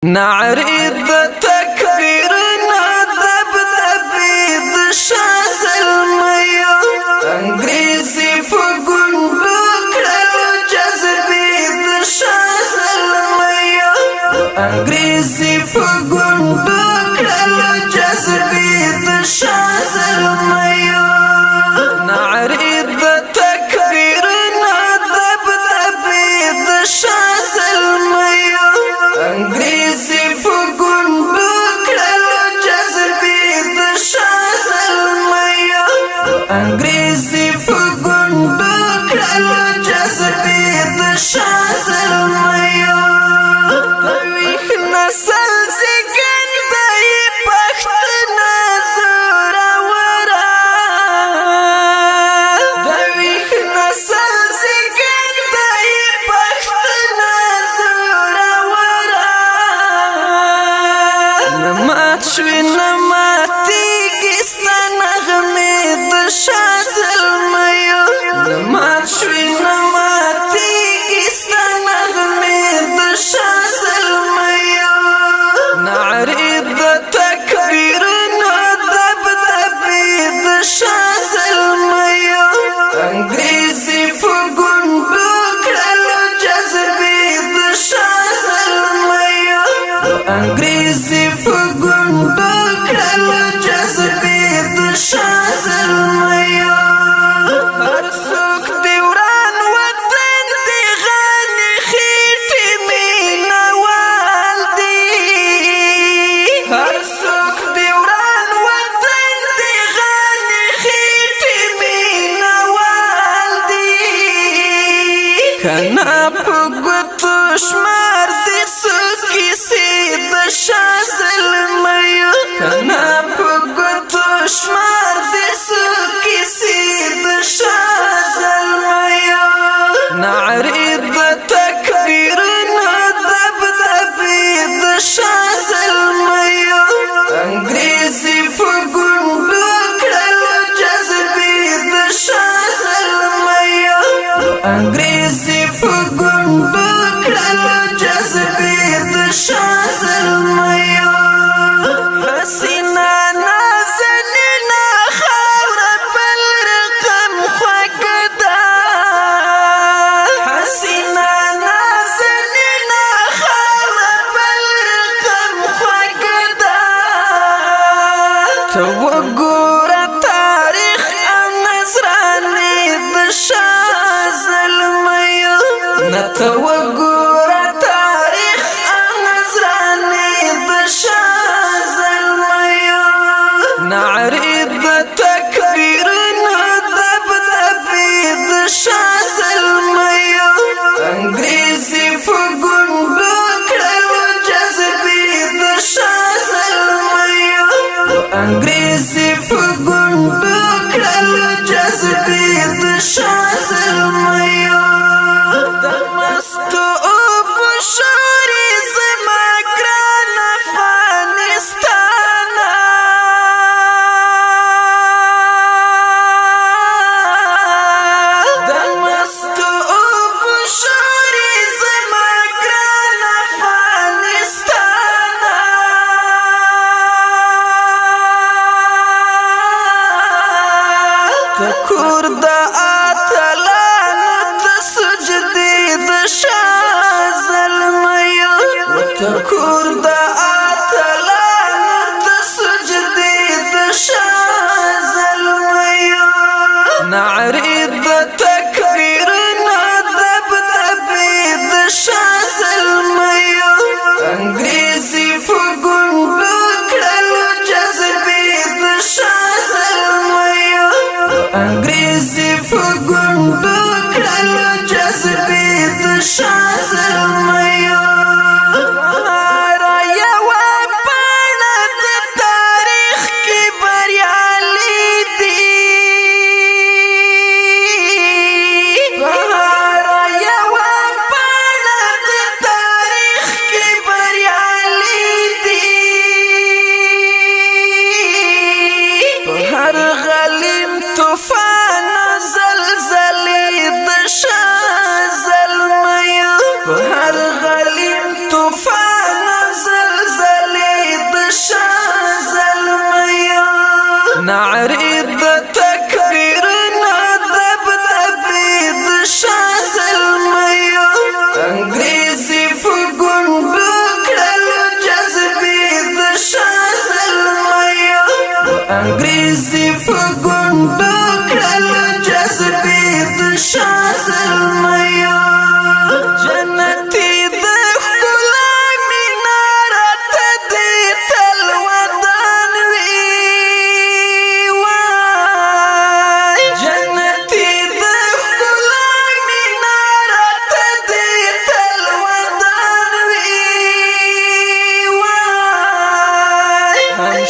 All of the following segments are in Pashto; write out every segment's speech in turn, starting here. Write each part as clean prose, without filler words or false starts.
نعرض تكبيرنا دبدبي دشاز الميو انگریزی فگنبو کرلو جذبی دشاز الميو انگریزی فگنبو کرلو جذبی دشاز الميو نعرض تكبيرنا دبدبي دشاز الميو انگریزی فگنبو کرلو جذبی دشاز الميو انگریزی فگنبو کرلو جذبی دشاز الميو دویخ نسل زگن دای پختنا زورا ورا دویخ نسل زگن دای پختنا زورا ورا نمات شوی نماتی گستا نغمی دشاز الميو نمات شوی نماتی گستا نغمی دشاز الميو نعرض تكبيرنا دبدبي دشاز الميو انگریزی فگنبو کرلو جذبی دشاز الميو انگریزی فگنبو کرلو جذبی دشاز الميو هر سوک دیوران وطن دی غانی خیٹی مینا والدی هر سوک دیوران وطن دی غانی خیٹی مینا والدی کنا پگوتو شمار دی سوکی سی دشاز الميو کنا پگوتو شمار دی سوکی سی دشاز الميو نعرض تكبيرنا دبدبي دشاز الميو انگریزی فگنبو کرلو جذبی دشاز الميو انگریزی فگنبو کرلو جذبی دشاز الميو حسینا نازنینا خاورت بالرقم خوگدا حسینا نازنینا خاورت بالرقم خوگدا توگورا تاریخ ام نظرانی دشاز الميو نتوگورا تاریخ ام نظرانی دشاز الميو نعرض تكبيرنا دبدبي دشاز الميو انگریزی فگنبو کرلو جذبی دشاز الميو انگریزی فگنبو کرلو جذبی دشاز الميو دمستو ابو شوری زما گران افغانستانا دمستو ابو شوری زما گران افغانستانا تکور دا آتلانو تسجدی دشاز الميو وتکور دا آتلانو تسجدی دشاز الميو نعرض تكبيرنا دبدبي دشاز الميو انگریزی فگنبو کرلو جذبی دشاز الميو انگریزی فگنبو کرلو جذبی دشاز الميو رایا و پانا د تاریخ کی بریالی دی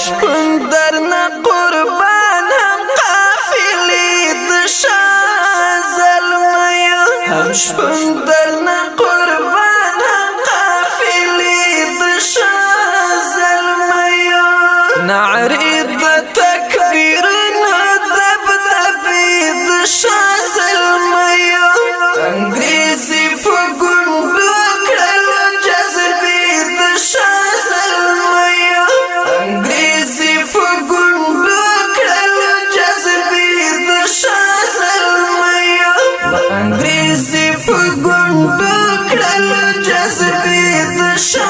شپون درنه قربان هم قافلې د شاه زلمیو هم شپون درنه قربان هم قافلې د شاه زلمیو نعرې د تکبیرونو دبدبې د شاه زلمیو انګریزي په ګونډو کړلو جذبې د شاه زلمیو انګریزي په ګونډو کړلو جذبې د شاه زلمیو انګریزي په ګونډو کړلو جذبې د شاه